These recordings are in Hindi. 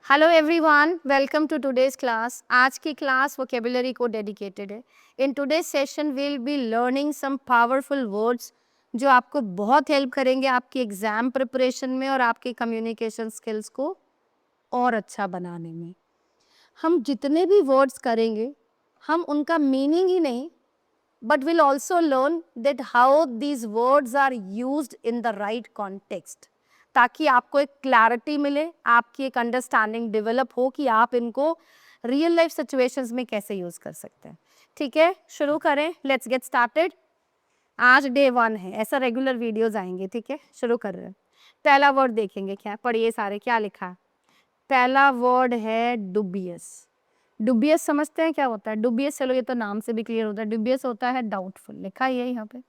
Hello everyone, welcome to today's class. आज की क्लास वोकेबुलरी को डेडिकेटेड है। In today's session will be learning some powerful words जो आपको बहुत हेल्प करेंगे आपकी एग्जाम प्रिपरेशन में और आपकी कम्युनिकेशन स्किल्स को और अच्छा बनाने में। हम जितने भी वर्ड्स करेंगे हम उनका मीनिंग ही नहीं but we'll also learn that how these words are used in the right context, ताकि आपको एक क्लैरिटी मिले, आपकी एक अंडरस्टैंडिंग डेवलप हो कि आप इनको रियल लाइफ सिचुएशंस में कैसे यूज कर सकते हैं। ठीक है, शुरू करें। Let's get started. आज डे 1 है, ऐसा रेगुलर वीडियोस आएंगे। ठीक है, शुरू कर रहे हैं। पहला वर्ड देखेंगे, क्या पढ़िए सारे, क्या लिखा है। पहला वर्ड है डुबियस। डुबियस समझते हैं क्या होता है? डुबियस, चलो ये तो नाम से भी क्लियर होता है। डुबियस होता है डाउटफुल, लिखा ही है यहाँ पे।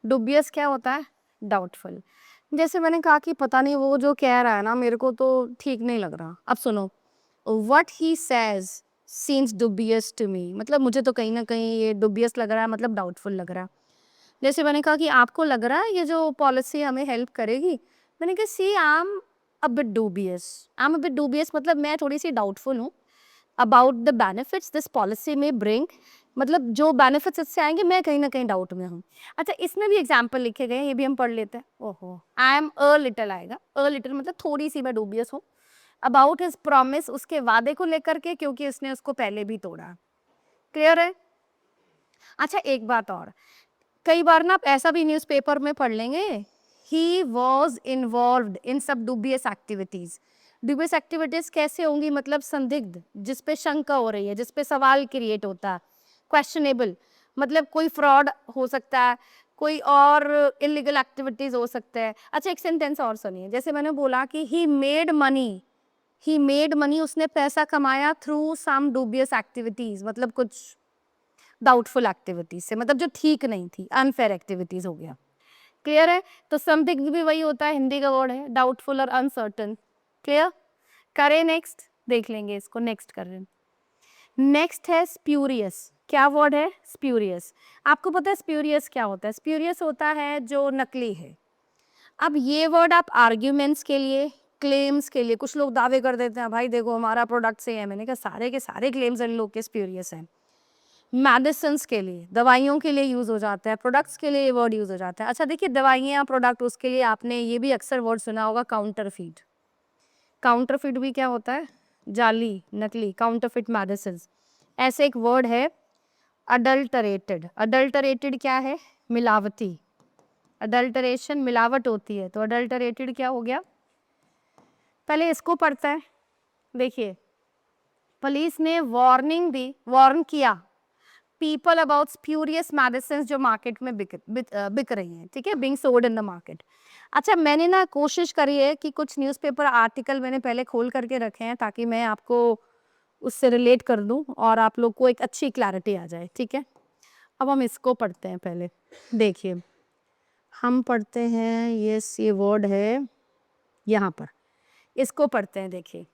डुबियस क्या होता है? डाउटफुल। जैसे मैंने कहा कि पता नहीं वो जो कह रहा है ना, मेरे को तो ठीक नहीं लग रहा। अब सुनो, what he says seems dubious to me, मतलब मुझे तो कहीं ना कहीं ये डुबियस लग रहा है, मतलब डाउटफुल लग रहा है। जैसे मैंने कहा कि आपको लग रहा है ये जो पॉलिसी हमें हेल्प करेगी, मैंने कहा see I am a bit dubious. I am a bit dubious मतलब मैं थोड़ी सी डाउटफुल हूँ about the benefits this policy में ब्रिंग, मतलब जो बेनिफिट्स इससे आएंगे मैं कहीं ना कहीं डाउट में हूँ। अच्छा, इसमें भी एग्जाम्पल लिखे गए हैं, ये भी हम पढ़ लेते हैं। ओहो, आई एम अ लिटिल आएगा। अ लिटिल मतलब थोड़ी सी मैं डूबियस हूँ अबाउट हिज प्रॉमिस, उसके वादे को लेकर के, क्योंकि उसने उसको पहले भी तोड़ा। क्लियर है? अच्छा, एक बात और, कई बार ना आप ऐसा भी न्यूज़पेपर में पढ़ लेंगे, ही वॉज इन्वॉल्व्ड इन सब डुबियस एक्टिविटीज। डुबियस एक्टिविटीज कैसे होंगी? मतलब संदिग्ध, जिसपे शंका हो रही है, जिसपे सवाल क्रिएट होता है, क्वेश्चनेबल, मतलब कोई फ्रॉड हो सकता है, कोई और इलीगल एक्टिविटीज हो सकता है। अच्छा, एक सेंटेंस और सुनिए। जैसे मैंने बोला कि ही मेड मनी, उसने पैसा कमाया थ्रू सम डुबियस एक्टिविटीज, मतलब कुछ डाउटफुल एक्टिविटीज से, मतलब जो ठीक नहीं थी, अनफेयर एक्टिविटीज हो गया। क्लियर है? तो संदिग्ध भी वही होता है, हिंदी का वर्ड है, डाउटफुल और अनसर्टन। क्लियर? करें नेक्स्ट, देख लेंगे इसको। नेक्स्ट कर रहे हैं। नेक्स्ट है स्प्यूरियस। क्या वर्ड है? स्प्यूरियस। आपको पता है स्प्यूरियस क्या होता है? स्प्यूरियस होता है जो नकली है। अब ये वर्ड आप आर्ग्यूमेंट्स के लिए, क्लेम्स के लिए, कुछ लोग दावे कर देते हैं भाई देखो हमारा प्रोडक्ट सही है, मैंने कहा सारे के सारे क्लेम्स इन लोग के स्प्यूरियस हैं। मेडिसिन्स के लिए, दवाइयों के लिए यूज़ हो जाता है, प्रोडक्ट्स के लिए ये वर्ड यूज़ हो जाता है। अच्छा देखिए, दवाइयाँ, प्रोडक्ट, उसके लिए आपने ये भी अक्सर वर्ड सुना होगा, काउंटरफीट। काउंटरफीट भी क्या होता है? जाली, नकली, काउंटरफीट मेडिसिन्स। ऐसे एक वर्ड है अडल्टरेटेड। अडल्टरेटेड क्या है? मिलावटी। अडल्टरेशन मिलावट होती है, तो अडल्टरेटेड क्या हो गया? पहले इसको पढ़ते हैं। देखिए, पुलिस ने वार्निंग दी, वार्न किया पीपल अबाउट स्प्यूरियस मेडिसिन जो मार्केट में बिक रही हैं। ठीक है, being sold in the market. अच्छा, मैंने ना कोशिश करी है कि कुछ न्यूज़पेपर आर्टिकल मैंने पहले खोल करके रखे हैं ताकि मैं आपको उससे रिलेट कर दूं और आप लोग को एक अच्छी क्लैरिटी आ जाए। ठीक है, अब हम इसको पढ़ते हैं। पहले देखिए, हम पढ़ते हैं, ये वर्ड है यहाँ पर, इसको पढ़ते हैं। देखिए,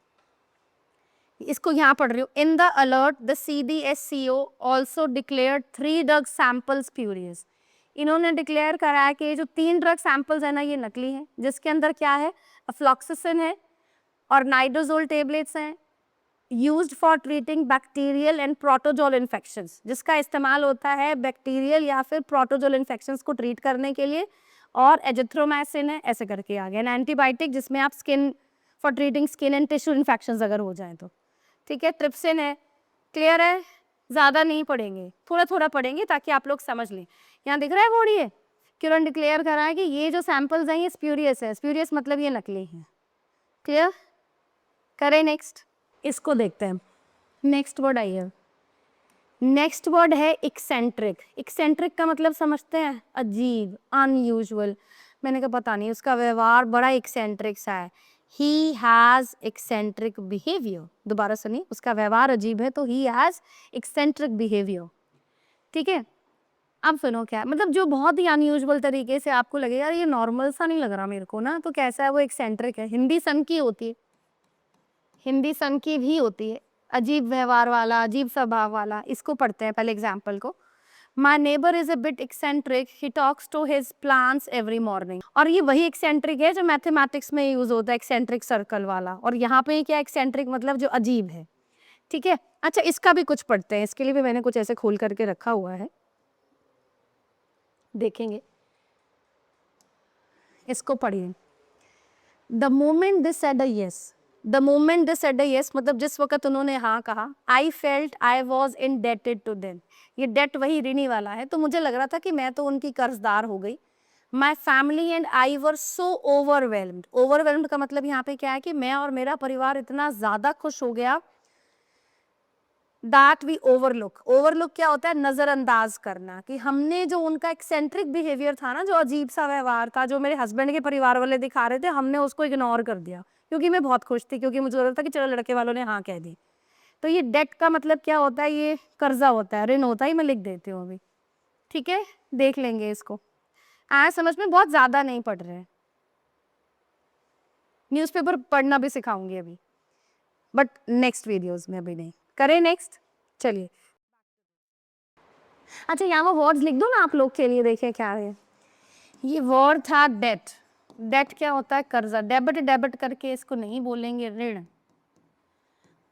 इसको यहाँ पढ़ रही हूँ। In the alert the CDSCO also declared 3 drug samples spurious. इन्होंने डिक्लेयर करा है कि ये जो 3 ड्रग सैंपल्स है ना, ये नकली हैं, जिसके अंदर क्या है? अफ्लॉक्सिसिन है और नाइट्रोजोल टेबलेट्स हैं, used for treating bacterial and protozoal infections, जिसका इस्तेमाल होता है बैक्टीरियल या फिर प्रोटोजोल इन्फेक्शंस को ट्रीट करने के लिए। और एजिथ्रोमाइसिन है, ऐसे करके आ गया, एंटीबायोटिक जिसमें आप skin, for treating skin and tissue infections अगर हो जाए तो। ठीक है, ट्रिप्सिन है। क्लियर है? ज़्यादा नहीं पढ़ेंगे, थोड़ा थोड़ा पढ़ेंगे ताकि आप लोग समझ लें। यहाँ दिख रहा है बोर्ड, ये कि उन्होंने डिक्लेयर करा है कि ये जो सैंपल्स हैं ये स्प्यूरियस है। स्प्यूरियस मतलब ये नकली है। क्लियर? करें नेक्स्ट, इसको देखते हैं। नेक्स्ट वर्ड आइए। नेक्स्ट वर्ड है एक्सेंट्रिक। एक्सेंट्रिक का मतलब समझते हैं? अजीब, अनयूजुअल। मैंने कहा पता नहीं, उसका व्यवहार बड़ा एक्सेंट्रिक सा है। He has eccentric behaviour. दोबारा सुनिए, उसका व्यवहार अजीब है तो ही हैज़ एक्सेंट्रिक बिहेवियर। ठीक है, अब सुनो क्या है, मतलब जो बहुत ही अनयूजुअल तरीके से आपको लगे यार ये नॉर्मल सा नहीं लग रहा मेरे को ना, तो कैसा है वो? एक्सेंट्रिक है। हिंदी सन की होती है, हिंदी सन की भी होती है, अजीब व्यवहार वाला, अजीब स्वभाव वाला। इसको पढ़ते हैं पहले एग्जाम्पल को। My neighbour is a bit eccentric, he talks to his plants every morning. और ये वही एक्सेंट्रिक है जो मैथमेटिक्स में यूज होता है, एक्सेंट्रिक सर्कल वाला। और यहाँ पे क्या एक्सेंट्रिक मतलब जो अजीब है, ठीक है। अच्छा, इसका भी कुछ पढ़ते हैं, इसके लिए भी मैंने कुछ ऐसे खोल करके रखा हुआ है, देखेंगे, इसको पढ़िए। The moment this said a yes, the moment this said a yes मतलब जिस वक्त उन्होंने हाँ कहा, I felt I was indebted to them. ये डेट वही ऋणी वाला है, तो मुझे लग रहा था कि मैं तो उनकी कर्जदार हो गई। My family and I were so overwhelmed. Overwhelmed का मतलब यहाँ पे क्या है कि मैं और मेरा परिवार इतना ज्यादा खुश हो गया, दैट वी ओवरलुक। ओवरलुक क्या होता है? नजरअंदाज करना, कि हमने जो उनका एक्सेंट्रिक बिहेवियर था ना, जो अजीब सा व्यवहार था, जो मेरे हस्बैंड के परिवार वाले दिखा रहे थे, हमने उसको इग्नोर कर दिया, क्योंकि मैं बहुत खुश थी, क्योंकि मुझे लग रहा था कि चलो लड़के वालों ने हाँ कह दी। तो ये डेट का मतलब क्या होता है? ये कर्जा होता है, ऋण होता है। मैं लिख देती हूँ अभी, ठीक है, देख लेंगे इसको। आया समझ में? बहुत ज्यादा नहीं पढ़ रहे हैं, न्यूज़पेपर पढ़ना भी सिखाऊंगी अभी, बट नेक्स्ट वीडियोस में, अभी नहीं करें। नेक्स्ट चलिए। अच्छा, यहाँ वो वर्ड्स लिख दो ना आप लोग के लिए, देखें क्या है। ये वर्ड था डेट। डेट क्या होता है? कर्जा। डेबिट डेबिट करके इसको नहीं बोलेंगे, ऋण।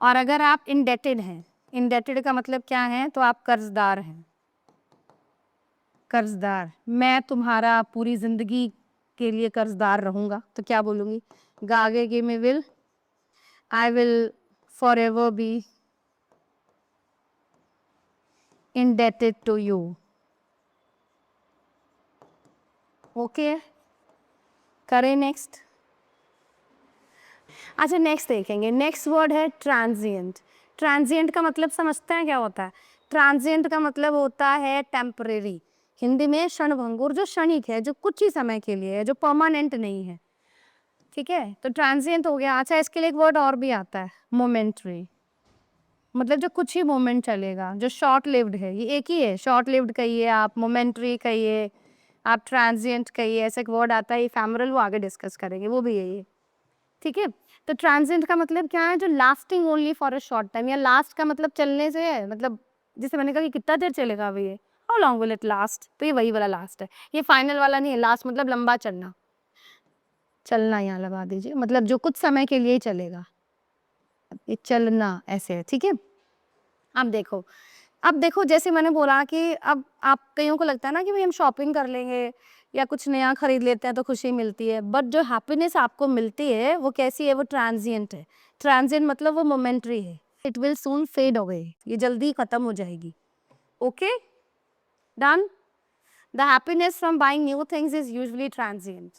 और अगर आप इंडेटेड हैं, इंडेटेड का मतलब क्या है? तो आप कर्जदार हैं, कर्जदार। मैं तुम्हारा पूरी जिंदगी के लिए कर्जदार रहूंगा, तो क्या बोलूंगी? आगे की में will, I will forever be indebted to you. Okay, करें नेक्स्ट। अच्छा, नेक्स्ट देखेंगे। नेक्स्ट वर्ड है ट्रांजिएंट। ट्रांजिएंट का मतलब समझते हैं क्या होता है? ट्रांजिएंट का मतलब होता है टेम्परेरी, हिंदी में क्षणभंगुर, जो क्षणिक है, जो कुछ ही समय के लिए है, जो परमानेंट नहीं है, ठीक है, तो ट्रांजिएंट हो गया। अच्छा, इसके लिए एक वर्ड और भी आता है, मोमेंट्री, मतलब जो कुछ ही मोमेंट चलेगा, जो शॉर्ट लिव्ड है। ये एक ही है, शॉर्ट लिव्ड कहिए आप, मोमेंट्री कहिए आप, ट्रांजिएंट कहिए, ऐसा एक वर्ड आता है इफेमरल, वो आगे डिस्कस करेंगे, वो भी यही है, ठीक है। तो ट्रांजिएंट का मतलब क्या है? जो lasting only for a short time, या लास्ट का मतलब चलने से है, मतलब जैसे मैंने कहा कि कितना देर चलेगा अभी ये, how long will it last, तो ये वही वाला लास्ट है, ये फाइनल वाला नहीं है। लास्ट मतलब लंबा चलना, चलना यहाँ लगा दीजिए, मतलब जो कुछ समय के लिए ही चलेगा, ये चलना ऐसे है, ठीक है। अब देखो जैसे मैंने बोला कि अब आप, कईयों को लगता है ना कि भाई हम शॉपिंग कर लेंगे या कुछ नया खरीद लेते हैं तो खुशी मिलती है, बट जो हैप्पीनेस आपको मिलती है वो कैसी है? वो ट्रांजिएंट है। ट्रांजिएंट मतलब वो मोमेंट्री है, it will soon fade away, ये जल्दी खत्म हो जाएगी। Okay, done. The happiness from buying new things is usually transient.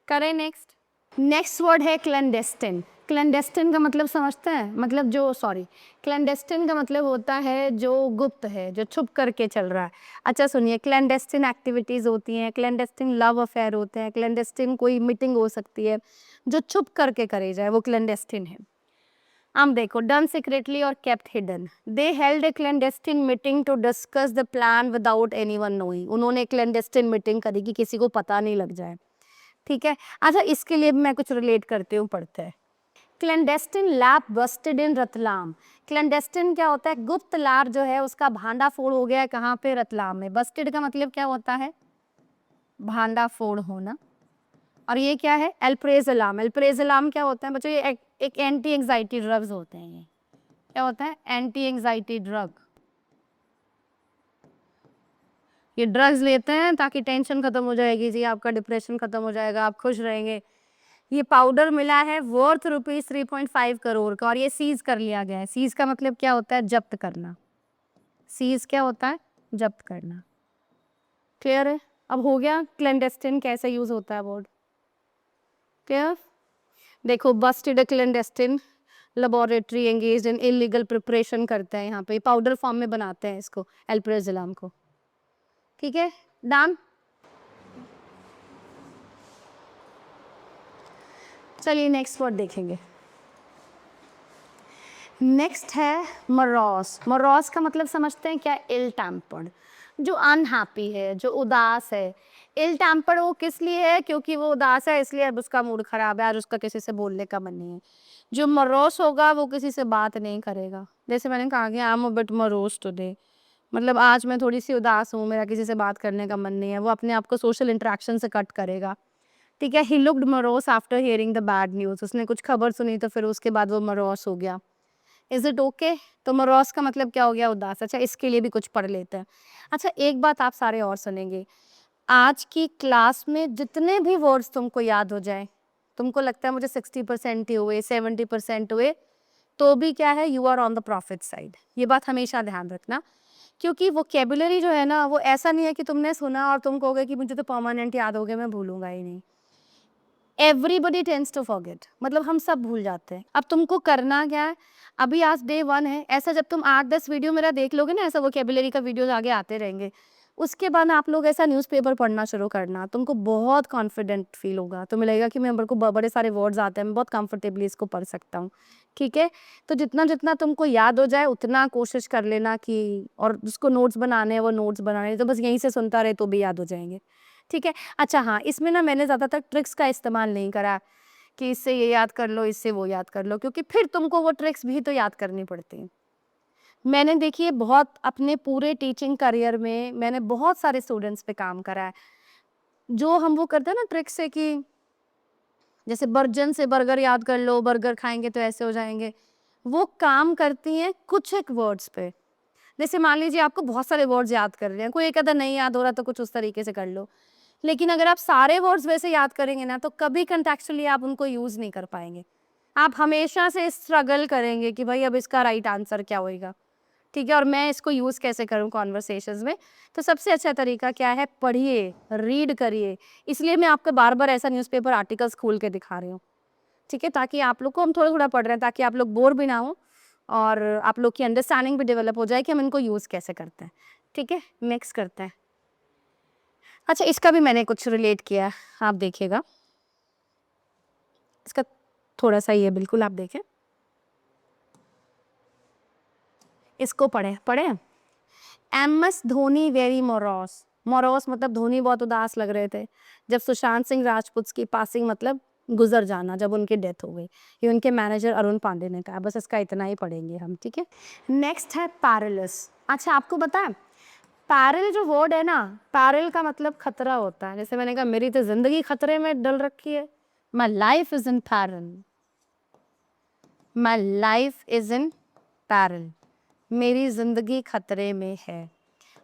करें नेक्स्ट। नेक्स्ट वर्ड है क्लैंडेस्टिन। क्लैंडेस्टिन का मतलब समझते हैं? मतलब जो, सॉरी, क्लैंडेस्टिन का मतलब होता है जो गुप्त है, जो छुप करके चल रहा है। अच्छा सुनिए, क्लैंडेस्टिन एक्टिविटीज होती हैं, क्लैंडेस्टिन लव अफेयर होते हैं, क्लैंडेस्टिन कोई मीटिंग हो सकती है जो छुप करके करे जाए, वो क्लैंडेस्टिन है। हम देखो, डन सीक्रेटली और kept hidden. They held a clandestine meeting to discuss the plan without anyone knowing. उन्होंने क्लैंडेस्टिन मीटिंग करी कि किसी को पता नहीं लग जाए, ठीक है। अच्छा, इसके लिए मैं कुछ रिलेट करती हूँ, पढ़ते हैं। क्लैंडेस्टिन लैब बस्टेड इन रतलाम। क्लैंडेस्टिन क्या होता है? गुप्त लार जो है उसका भांडाफोड़ हो गया है, कहाँ पे? रतलाम में। बस्टेड का मतलब क्या होता है? भांडाफोड़ होना। और ये क्या है? एल्प्रेजोलाम। एल्प्रेजोलाम क्या होता है बच्चों? ये एक एंटी एंग्जाइटी ड्रग्स होते हैं। ये क्या होता है? Anti anxiety drug. ये ड्रग्स लेते हैं ताकि टेंशन खत्म हो जाएगी जी, आपका डिप्रेशन खत्म हो जाएगा, आप खुश रहेंगे। ये पाउडर मिला है वर्थ रुपीज 3.5 करोड़ का, और ये सीज कर लिया गया है। सीज का मतलब क्या होता है? जब्त करना। सीज क्या होता है? जब्त करना। क्लियर है? अब हो गया क्लैंडेस्टिन कैसे यूज होता है वर्ड, क्लियर। देखो, busted clandestine laboratory engaged in illegal preparation करते हैं, यहाँ पे पाउडर फॉर्म में बनाते हैं इसको, एल्प्रेजोलाम को, ठीक है, डन। चलिए नेक्स्ट वर्ड देखेंगे। नेक्स्ट है मरोस। मरोस का मतलब समझते हैं क्या? इल टेम्पर्ड, जो अनहैप्पी है, जो उदास है। इल टेम्पर्ड वो किस लिए है? क्योंकि वो उदास है, इसलिए अब उसका मूड खराब है, आज उसका किसी से बोलने का मन नहीं है। जो मरोस होगा वो किसी से बात नहीं करेगा। जैसे मैंने कहा कि I am a bit morose today, मतलब आज मैं थोड़ी सी उदास हूँ, मेरा किसी से बात करने का मन नहीं है, वो अपने आप को सोशल इंटरेक्शन से कट करेगा। ठीक है, he looked morose after hearing the bad news, उसने कुछ खबर सुनी तो फिर उसके बाद वो मोरोस हो गया। Is it okay? तो मोरोस का मतलब क्या हो गया? उदास। अच्छा, इसके लिए भी कुछ पढ़ लेते हैं। अच्छा, एक बात आप सारे और सुनेंगे, आज की क्लास में जितने भी वर्ड्स तुमको याद हो जाए, तुमको लगता है मुझे 60% ही हुए, 70% हुए, तो भी क्या है, you are on the profit side. ये बात हमेशा ध्यान रखना, क्योंकि वोकैब्युलरी जो है ना, वो ऐसा नहीं है कि तुमने सुना और तुम कहोगे कि मुझे तो परमानेंट याद हो गया, मैं भूलूंगा ही नहीं। एवरीबडी टेंड्स टू फॉरगेट, मतलब हम सब भूल जाते हैं। अब तुमको करना क्या है, अभी आज डे 1 है, ऐसा जब तुम 8-10 वीडियो मेरा देख लोगे ना, ऐसा वोकैब्युलरी का वीडियोस आगे आते रहेंगे, उसके बाद आप लोग ऐसा न्यूज़पेपर पढ़ना शुरू करना, तुमको बहुत कॉन्फिडेंट फील होगा, तुम्हें लगेगा कि मेरे को बड़े सारे वर्ड्स आते हैं, मैं बहुत कंफर्टेबली इसको पढ़ सकता हूँ। ठीक है, तो जितना जितना तुमको याद हो जाए उतना कोशिश कर लेना कि, और जिसको नोट्स बनाने हैं वो नोट्स बनाने, तो बस यहीं से सुनता रहे तो भी याद हो जाएंगे। ठीक है, अच्छा हाँ, इसमें ना मैंने ज़्यादातर ट्रिक्स का इस्तेमाल नहीं करा कि इससे ये याद कर लो, इससे वो याद कर लो, क्योंकि फिर तुमको वो ट्रिक्स भी तो याद करनी पड़ती हैं। मैंने देखिए बहुत अपने पूरे टीचिंग करियर में मैंने बहुत सारे स्टूडेंट्स पे काम करा है। जो हम वो करते हैं ना ट्रिक से कि जैसे बर्जन से बर्गर याद कर लो, बर्गर खाएँगे तो ऐसे हो जाएँगे, वो काम करती हैं कुछ एक वर्ड्स पे। जैसे मान लीजिए आपको बहुत सारे वर्ड्स याद कर रहे हैं, कोई एक आधा नहीं याद हो रहा तो कुछ उस तरीके से कर लो। लेकिन अगर आप सारे वर्ड्स वैसे याद करेंगे ना, तो कभी कॉन्टेक्चुअली आप उनको यूज़ नहीं कर पाएँगे। आप हमेशा से स्ट्रगल करेंगे कि भाई अब इसका राइट आंसर क्या होएगा, ठीक है? और मैं इसको यूज़ कैसे करूँ कन्वर्सेशंस में? तो सबसे अच्छा तरीका क्या है? पढ़िए, रीड करिए। इसलिए मैं आपको बार-बार ऐसा न्यूज़पेपर आर्टिकल्स खोल के दिखा रही हूँ, ठीक है? ताकि आप लोग को, हम थोड़ा-थोड़ा पढ़ रहे हैं ताकि आप लोग बोर भी ना हों और आप लोग की अंडरस्टैंडिंग भी डेवलप हो जाए कि हम इनको यूज़ कैसे करते हैं, ठीक है? नेक्स्ट करते हैं। अच्छा, इसका भी मैंने कुछ रिलेट किया है, आप देखिएगा। इसका थोड़ा-सा ये बिल्कुल आप देखें। इसको पढ़ें, पढ़ें? MS Dhoni very morose. Morose मतलब धोनी बहुत उदास लग रहे थे जब सुशांत सिंह राजपूत की पासिंग, मतलब गुजर जाना, जब उनकी डेथ हो गई। ये उनके मैनेजर अरुण पांडे ने कहा। बस इसका इतना ही पढ़ेंगे हम, ठीक है? नेक्स्ट है पैरेलस। अच्छा, आपको पता है पैरेल जो वर्ड है ना, पैरेल का मतलब खतरा होता है। जैसे मैंने कहा मेरी तो जिंदगी खतरे में डल रखी है, my life is in parallel, my life is in parallel, मेरी जिंदगी खतरे में है।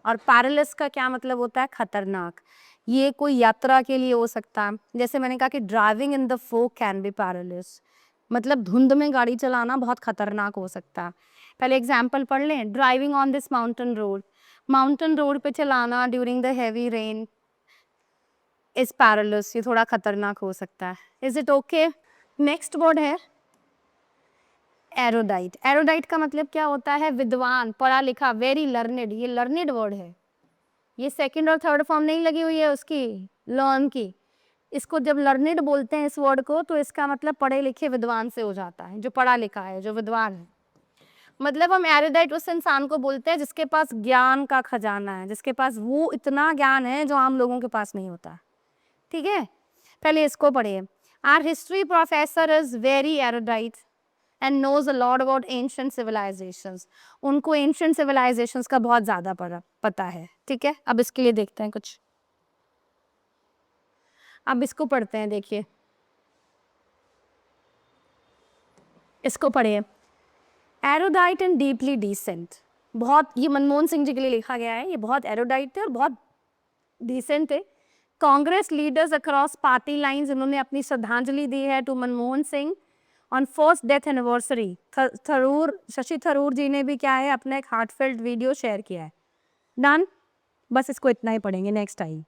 और पैरेलस का क्या मतलब होता है? खतरनाक। ये कोई यात्रा के लिए हो सकता है। जैसे मैंने कहा कि driving in the fog can be पैरेलस, मतलब धुंध में गाड़ी चलाना बहुत खतरनाक हो सकता है। पहले एग्जाम्पल पढ़ लें। Driving on this mountain road, mountain road पे चलाना during the heavy rain is पैरेलस, ये थोड़ा खतरनाक हो सकता है। Is it okay? Next word है एरोडाइट। एरोडाइट का मतलब क्या होता है? विद्वान, पढ़ा लिखा, वेरी लर्नेड। ये लर्नेड वर्ड है, ये सेकंड और थर्ड फॉर्म नहीं लगी हुई है उसकी, लर्न की। इसको जब लर्नेड बोलते हैं इस वर्ड को, तो इसका मतलब पढ़े लिखे विद्वान से हो जाता है, जो पढ़ा लिखा है, जो विद्वान है। मतलब हम एरुडाइट उस इंसान को बोलते हैं जिसके पास ज्ञान का खजाना है, जिसके पास वो इतना ज्ञान है जो आम लोगों के पास नहीं होता, ठीक है? पहले इसको पढ़िए। Our history professor is very erudite and knows a lot about ancient civilisations. उनको एंशिएंट सिविलाइजेशंस का बहुत ज़्यादा पता है, ठीक है? अब इसके लिए देखते हैं कुछ। अब इसको पढ़ते हैं, देखिए। इसको पढ़िए। Erudite and deeply decent. बहुत, ये मनमोहन सिंह जी के लिए लिखा गया है। ये बहुत एरोडाइट थे और बहुत डिसेंट थे। Congress leaders across party lines, इन्होंने अपनी श्रद्धांजलि दी है to Manmohan Singh on first death anniversary. Tharoor, Shashi Tharoor ji ने भी क्या है, अपना एक हार्टफेल्ट वीडियो शेयर किया है। डन, बस इसको इतना ही पढ़ेंगे। Next I.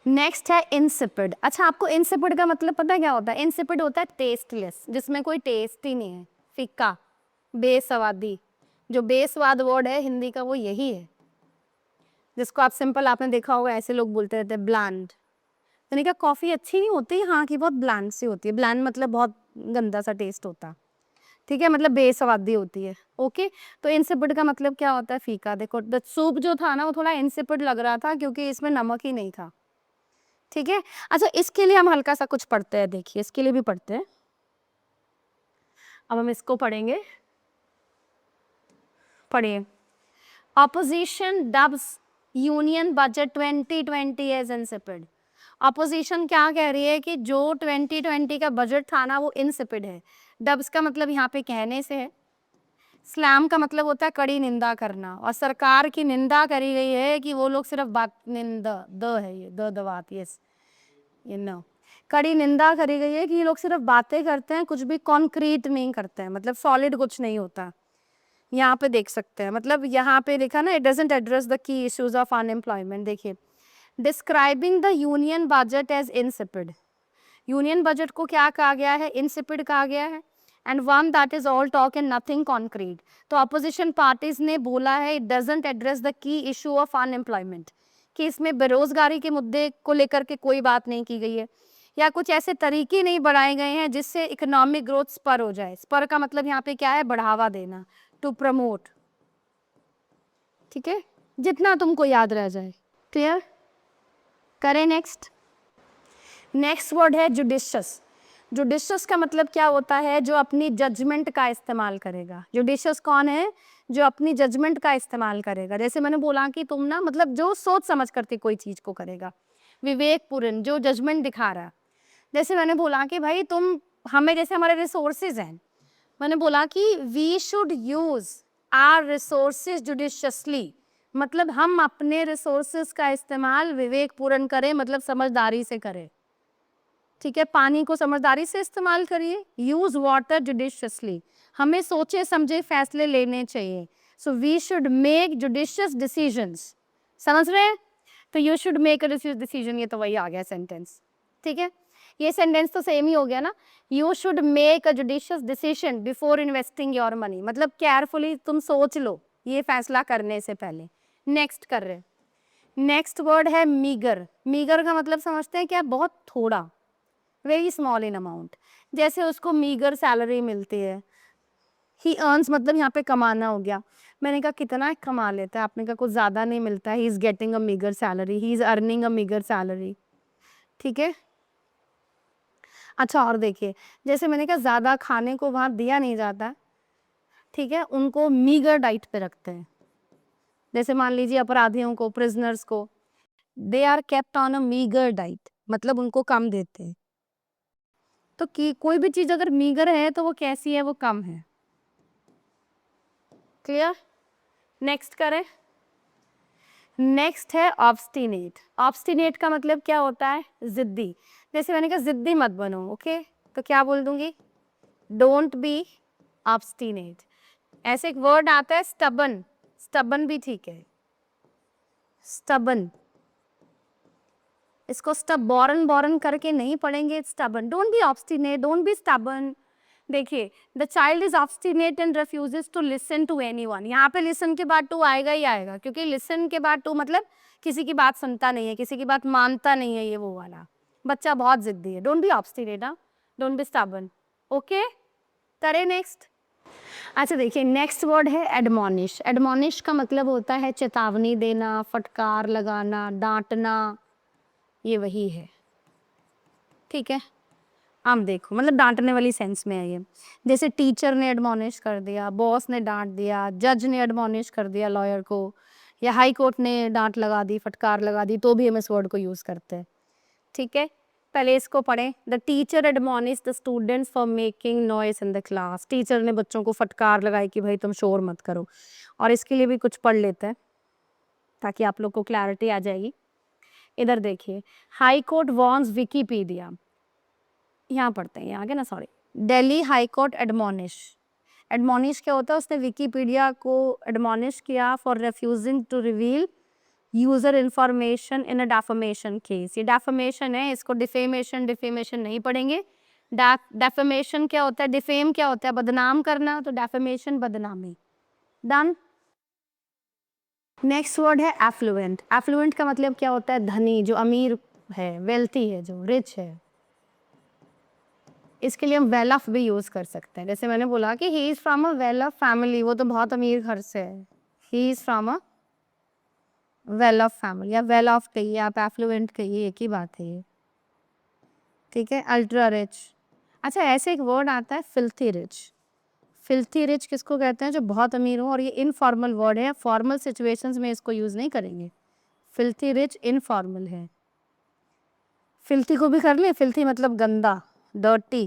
नेक्स्ट है इंसिपिड। अच्छा, आपको इंसिपिड का मतलब पता है क्या होता है? इंसिपिड होता है टेस्टलेस, जिसमें कोई टेस्ट ही नहीं है, फीका, बेस्वादी। जो बेस्वाद वर्ड है हिंदी का वो यही है, जिसको आप सिंपल, आपने देखा होगा ऐसे लोग बोलते रहते हैं ब्लैंड। मैंने कहा कॉफ़ी अच्छी नहीं होती, हाँ की बहुत ब्लैंड सी होती है। ब्लैंड मतलब बहुत गंदा सा टेस्ट होता, ठीक है? मतलब बेस्वादी होती है। ओके, तो इंसिपिड का मतलब क्या होता है? फीका। देखो सूप जो था ना, वो थोड़ा इंसिपिड लग रहा था क्योंकि इसमें नमक ही नहीं था, ठीक है? अच्छा, इसके लिए हम हल्का सा कुछ पढ़ते हैं, देखिए इसके लिए भी पढ़ते हैं। अब हम इसको पढ़ेंगे, पढ़िए। Opposition dubs union budget 2020 as insipid. Opposition क्या कह रही है कि जो 2020 का बजट था ना वो इंसिपिड है। डब्स का मतलब यहाँ पे कहने से है, स्लैम का मतलब होता है कड़ी निंदा करना, और सरकार की निंदा करी गई है कि वो लोग सिर्फ बात निंदा द है, ये दवात, यस यू नो, कड़ी निंदा करी गई है कि ये लोग सिर्फ बातें करते हैं, कुछ भी कॉन्क्रीट नहीं करते हैं, मतलब सॉलिड कुछ नहीं होता। यहाँ पे देख सकते हैं, मतलब यहाँ पे लिखा ना, it doesn't address the key issues of unemployment. देखिए, describing the union budget as insipid, union budget को क्या कहा गया है, इंसिपिड कहा गया है, and one that is all talk and nothing concrete. तो अपोजिशन पार्टीज ने बोला है it doesn't address the key issue of unemployment, कि इसमें बेरोजगारी के मुद्दे को लेकर के कोई बात नहीं की गई है, या कुछ ऐसे तरीके नहीं बढ़ाए गए हैं जिससे इकोनॉमिक ग्रोथ स्पर हो जाए। स्पर का मतलब यहाँ पे क्या है, बढ़ावा देना, टू प्रमोट। ठीक है, जितना तुमको याद रह जाए। क्लियर? करें नेक्स्ट। नेक्स्ट वर्ड है जुडिशियस। जुडिशियस का मतलब क्या होता है, जो अपनी जजमेंट का इस्तेमाल करेगा। जुडिशियस कौन है, जो अपनी जजमेंट का इस्तेमाल करेगा। जैसे मैंने बोला कि तुम ना, मतलब जो सोच समझ करके कोई चीज को करेगा। विवेकपूर्ण, जो जजमेंट दिखा रहा है। जैसे मैंने बोला कि भाई तुम हमें, जैसे हमारे रिसोर्सेज हैं, मैंने बोला कि we should use our resources judiciously, मतलब हम अपने रिसोर्सेज का इस्तेमाल विवेकपूर्ण करें, मतलब समझदारी से करें। ठीक है, पानी को समझदारी से इस्तेमाल करिए। यूज वाटर जुडिशियसली, हमें सोचे समझे फैसले लेने चाहिए। So we should make judicious decisions. समझ रहे हैं? तो you should make a decision, ये तो वही आ गया सेंटेंस। ठीक है, ये सेंटेंस तो सेम ही हो गया ना। You should make a judicious decision before investing your money, मतलब केयरफुली तुम सोच लो ये फैसला करने से पहले। नेक्स्ट कर रहे, नेक्स्ट वर्ड है मीगर। मीगर का मतलब समझते हैं क्या, बहुत थोड़ा, वेरी स्मॉल इन अमाउंट। जैसे उसको मीगर सैलरी मिलती है। ही अर्न्स मतलब यहाँ पे कमाना हो गया। मैंने कहा कितना कमा लेता है, आपने कहा कुछ ज़्यादा नहीं मिलता है। He is getting a meagre salary, he is earning a meagre salary. ठीक है, अच्छा और देखिए, जैसे मैंने कहा ज़्यादा खाने को वहाँ दिया नहीं जाता, ठीक है, उनको मीगर डाइट पे रखते हैं। जैसे मान लीजिए अपराधियों को, प्रिजनर्स को, they are kept on a meagre diet, मतलब उनको कम देते हैं। तो कि कोई भी चीज अगर मीगर है तो वो कैसी है, वो कम है। क्लियर? नेक्स्ट करें। नेक्स्ट है ऑब्स्टिनेट। ऑब्स्टिनेट का मतलब क्या होता है, जिद्दी। जैसे मैंने कहा जिद्दी मत बनो, ओके, तो क्या बोल दूंगी, डोंट बी ऑब्स्टिनेट। ऐसे एक वर्ड आता है स्टबन, स्टबन भी ठीक है, स्टबन। इसको बोरन बोरन करके नहीं पढ़ेंगे, stubborn. Don't be obstinate, don't be stubborn. देखिए, the child is obstinate and refuses to listen to anyone. यहाँ पे लिसन के बाद टू आएगा ही आएगा, क्योंकि लिसन के बाद टू मतलब किसी की बात सुनता नहीं है, किसी की बात मानता नहीं है, ये वो वाला बच्चा बहुत जिद्दी है। Don't be obstinate, don't be stubborn. Okay, करें नेक्स्ट। अच्छा देखिए, नेक्स्ट वर्ड है एडमोनिश। एडमोनिश का मतलब होता है चेतावनी देना, फटकार लगाना, डांटना, ये वही है। ठीक है, आप देखो, मतलब डांटने वाली सेंस में है ये। जैसे टीचर ने एडमोनिश कर दिया, बॉस ने डांट दिया, जज ने एडमोनिश कर दिया लॉयर को, या हाई कोर्ट ने डांट लगा दी, फटकार लगा दी, तो भी हम इस वर्ड को यूज करते हैं। ठीक है, पहले इसको पढ़ें। The teacher admonish the students for making noise in the class. Teacher ने बच्चों को फटकार लगाई कि भाई तुम शोर मत करो। और इसके लिए भी कुछ पढ़ लेते हैं ताकि आप लोग को क्लैरिटी आ जाएगी। इधर देखिए, हाई कोर्ट वॉर्न्स विकीपीडिया, यहाँ पढ़ते हैं, यहाँ आगे ना, sorry, Delhi high court admonish. Admonish क्या होता है, उसने विकीपीडिया को एडमोनिश किया for refusing to reveal user information in a defamation case. ये डेफेमेशन है, इसको डिफेमेशन, डिफेमेशन नहीं पढ़ेंगे। डेफेमेशन क्या होता है, डिफेम क्या होता है, बदनाम करना, तो डेफेमेशन बदनामी। डन। नेक्स्ट वर्ड है एफ्लुएंट। एफ्लुएंट का मतलब क्या होता है, धनी, जो अमीर है, वेल्थी है, जो रिच है। इसके लिए हम वेल ऑफ भी यूज कर सकते हैं। जैसे मैंने बोला कि he is from a well of family, वो तो बहुत अमीर घर से है। He is from a well of family, या वेल ऑफ कहिए, आप एफ्लुएंट कहिए, एक ही बात है ये। ठीक है, अल्ट्रा रिच। अच्छा, ऐसे एक वर्ड आता है फिल्थी रिच। फिल्थी रिच किसको कहते हैं? जो बहुत अमीर हो, और ये इनफॉर्मल वर्ड है, फॉर्मल सिचुएशंस में इसको यूज नहीं करेंगे। फिल्थी रिच इनफॉर्मल है। फिल्थी को भी कर ले, फिल्थी मतलब गंदा, डर्टी।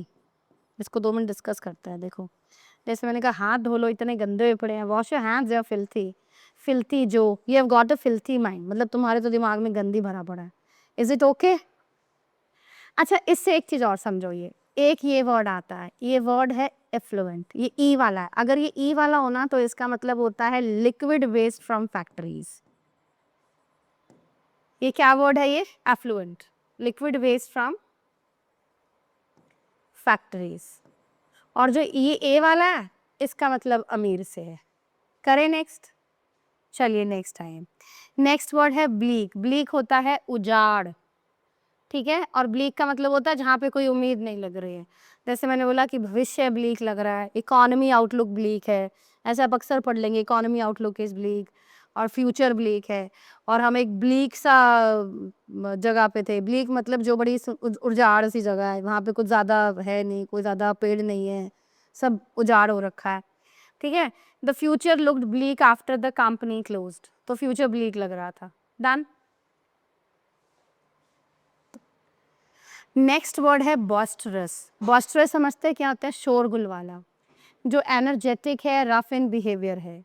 इसको 2 मिनट डिस्कस करते हैं। देखो, जैसे मैंने कहा हाथ धो लो, इतने गंदे हुए पड़े हैं, wash your hands, they are filthy. Filthy जो, you have got a filthy mind, मतलब तुम्हारे तो दिमाग में गंदी भरा पड़ा है। Is it okay? अच्छा, इससे एक चीज और समझो, ये वर्ड आता है, ये वर्ड है एफ्लुएंट, ये ई वाला है। अगर ये ई वाला होना तो इसका मतलब होता है लिक्विड वेस्ट फ्रॉम फैक्ट्रीज। ये क्या वर्ड है? ये effluent, liquid waste from factories. और जो ये ए वाला है, इसका मतलब अमीर से है। करें नेक्स्ट? चलिए नेक्स्ट टाइम। नेक्स्ट वर्ड है ब्लीक। ब्लीक होता है उजाड़, ठीक है। और ब्लीक का मतलब होता है जहाँ पे कोई उम्मीद नहीं लग रही है। जैसे मैंने बोला कि भविष्य ब्लीक लग रहा है, इकोनॉमी आउटलुक ब्लीक है, ऐसे आप अक्सर पढ़ लेंगे, इकोनॉमी आउटलुक इज ब्लीक, और फ्यूचर ब्लीक है। और हम एक ब्लीक सा जगह पे थे। ब्लीक मतलब जो बड़ी उजाड़ सी जगह है, वहाँ पे कुछ ज़्यादा है नहीं, कोई ज़्यादा पेड़ नहीं है, सब उजाड़ हो रखा है, ठीक है। The future looked bleak after the company closed, तो फ्यूचर ब्लीक लग रहा था। डन। नेक्स्ट वर्ड है बॉस्टरस। बॉस्टरस समझते हैं क्या होता है? शोरगुल वाला, जो एनर्जेटिक है, रफ इन बिहेवियर है,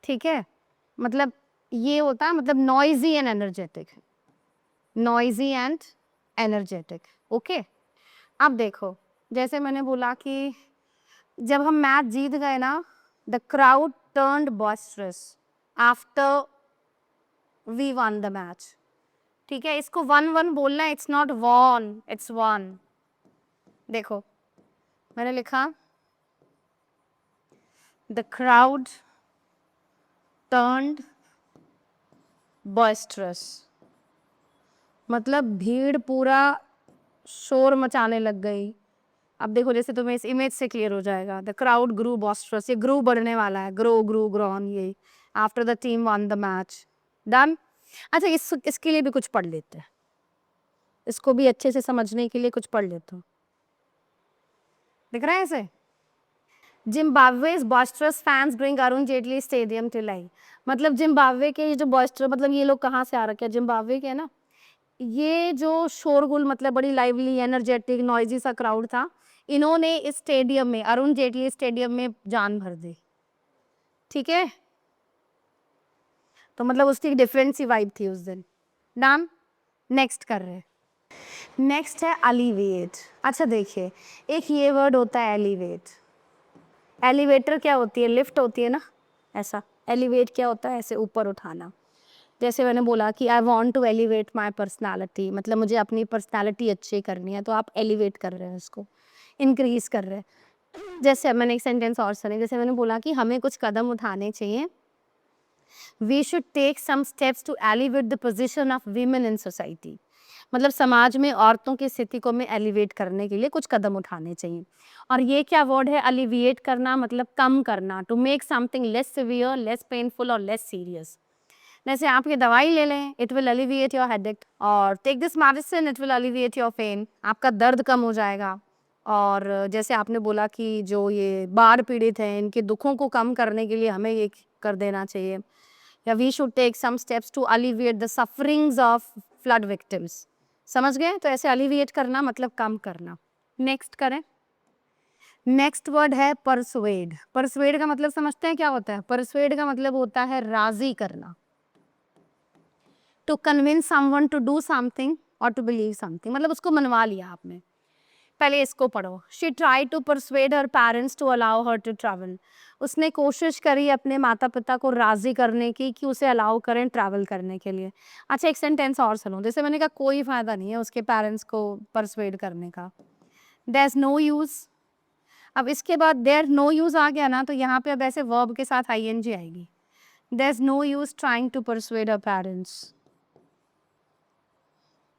ठीक है। मतलब ये होता है, मतलब noisy and energetic, noisy and energetic, okay. अब देखो, जैसे मैंने बोला कि जब हम मैच जीत गए ना, the crowd turned boisterous after we won the match, ठीक है। इसको 1-1 बोलना है, it's not won, it's won. देखो, मैंने लिखा द क्राउड टर्न्ड बॉइस्टरस, मतलब भीड़ पूरा शोर मचाने लग गई। अब देखो, जैसे तुम्हें इस इमेज से क्लियर हो जाएगा, द क्राउड ग्रू बॉस्टरस, ये ग्रू बढ़ने वाला है, ग्रो ग्रॉन, ये after the team one the match. Done. अच्छा, इसके लिए भी कुछ पढ़ लेते हैं, इसको भी अच्छे से समझने के लिए कुछ पढ़ लेते हो। दिख रहा है ऐसे? जिम्बाब्वे's boisterous fans bring Arun Jaitley stadium to life। मतलब जिम्बाब्वे के ये जो बॉस्टर, मतलब ये लोग कहाँ से आ रखे हैं? जिम्बाब्वे के है ना। ये जो शोरगुल, मतलब बड़ी लाइवली, एनर्जेटिक, नॉइजी सा क्राउड था, इन्होंने इस स्टेडियम में, अरुण जेटली स्टेडियम में जान भर दी, ठीक है। तो मतलब उसकी डिफरेंट सी वाइब थी उस दिन। डन। नेक्स्ट कर रहे हैं। नेक्स्ट है एलिवेट। अच्छा देखिए, एक ये वर्ड होता है एलिवेट। एलिवेटर क्या होती है? लिफ्ट होती है ना, ऐसा। एलिवेट क्या होता है? ऐसे ऊपर उठाना। जैसे मैंने बोला कि I want to elevate my personality, मतलब मुझे अपनी पर्सनैलिटी अच्छी करनी है, तो आप एलिवेट कर रहे हैं, इसको इंक्रीज कर रहे हैं। जैसे मैंने एक सेंटेंस और सुने, जैसे मैंने बोला कि हमें कुछ कदम उठाने चाहिए, we should take some steps to elevate the position of women in society, मतलब समाज में औरतों की स्थिति को में एलिवेट करने के लिए कुछ कदम उठाने चाहिए। और ये क्या वर्ड है? एलिविएट करना, मतलब कम करना, to make something less severe, less painful और लेस सीरियस। जैसे आप ये दवाई ले लें, it will alleviate your headache, और take this medicine, it will alleviate your pain, आपका दर्द कम हो जाएगा। और जैसे आपने बोला कि जो ये बाढ़ पीड़ित हैं, इनके दुखों को कम करने के लिए हमें ये कर देना चाहिए, या we should take some steps to alleviate the sufferings of flood victims. समझ गए? तो ऐसे एलिविएट करना मतलब कम करना। नेक्स्ट करें। नेक्स्ट वर्ड है परसुएड। परसुएड का मतलब समझते हैं क्या होता है? परसुएड का मतलब होता है राजी करना, to convince someone to do something और टू बिलीव समथिंग, मतलब उसको मनवा लिया आपने। पहले इसको पढ़ो। She try to persuade her parents to allow her to travel. उसने कोशिश करी अपने माता पिता को राजी करने की कि उसे अलाउ करें ट्रैवल करने के लिए। अच्छा, एक सेंटेंस और सुनो। जैसे मैंने कहा कोई फायदा नहीं है उसके पेरेंट्स को परसुएड करने का, देयर इज नो यूज। अब इसके बाद देयर नो यूज आ गया ना, तो यहाँ पे अब ऐसे वर्ब के साथ आईएनजी आएगी। There is no use trying to persuade her parents,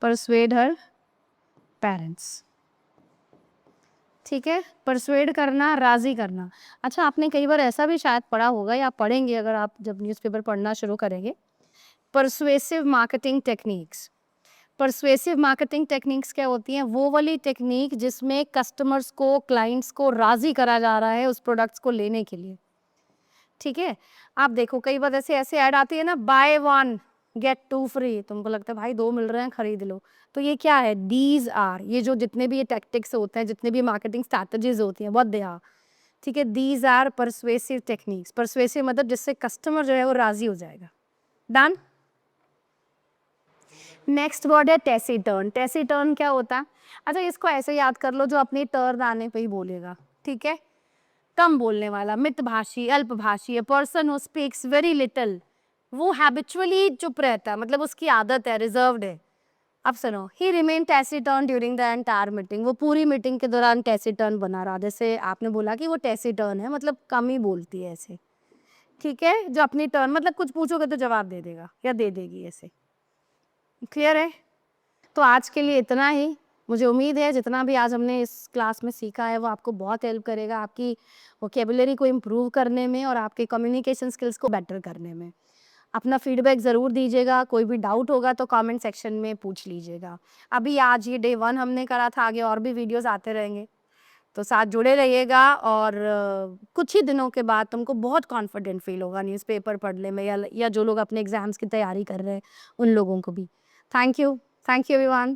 persuade her parents, ठीक है। परसुएड करना, राजी करना। अच्छा, आपने कई बार ऐसा भी शायद पढ़ा होगा, या पढ़ेंगे अगर आप जब न्यूज़पेपर पढ़ना शुरू करेंगे, persuasive marketing techniques. Persuasive marketing techniques क्या होती हैं? वो वाली टेक्निक जिसमें कस्टमर्स को, क्लाइंट्स को राज़ी करा जा रहा है उस प्रोडक्ट्स को लेने के लिए, ठीक है? आप देखो कई बार ऐसे ऐड आती है ना, बाय 1 गेट 2 फ्री, तुमको लगता है भाई 2 मिल रहे हैं खरीद लो। तो ये क्या है? दीज़ आर, ये जो जितने भी ये टैक्टिक्स होते हैं, जितने भी मार्केटिंग स्ट्रैटेजीज़ होती हैं, व्हाट दे आर, ठीक है? These are persuasive techniques. Persuasive मतलब जिससे कस्टमर जो है वो राज़ी हो जाएगा। डन? नेक्स्ट वर्ड है टेसिटर्न। टेसिटर्न क्या होता है? अच्छा, इसको ऐसे याद कर लो, जो अपनी टर्न आने पे ही बोलेगा, ठीक है? कम बोलने वाला, मितभाषी, अल्पभाषी, a person who speaks very little, वो हैबिचुअली चुप रहता है, मतलब उसकी आदत है, रिजर्व्ड है। अब सुनो, he remain taciturn during the entire meeting, वो पूरी मीटिंग के दौरान टेसिटर्न बना रहा। जैसे आपने बोला कि वो टेसिटर्न है, मतलब कम ही बोलती है ऐसे, ठीक है? जो अपनी टर्न, मतलब कुछ पूछोगे तो जवाब दे देगा या दे देगी ऐसे। क्लियर है? तो आज के लिए इतना ही। मुझे उम्मीद है जितना भी आज हमने इस क्लास में सीखा है वो आपको बहुत हेल्प करेगा आपकी वोकेबुलरी को इम्प्रूव करने में और आपके कम्युनिकेशन स्किल्स को बेटर करने में। अपना फीडबैक ज़रूर दीजिएगा, कोई भी डाउट होगा तो कमेंट सेक्शन में पूछ लीजिएगा। अभी आज ये डे 1 हमने करा था, आगे और भी वीडियोज़ आते रहेंगे, तो साथ जुड़े रहिएगा और कुछ ही दिनों के बाद तुमको बहुत कॉन्फिडेंट फील होगा न्यूज़पेपर पढ़ने में, या जो लोग अपने एग्ज़ाम्स की तैयारी कर रहे हैं उन लोगों को भी। Thank you everyone.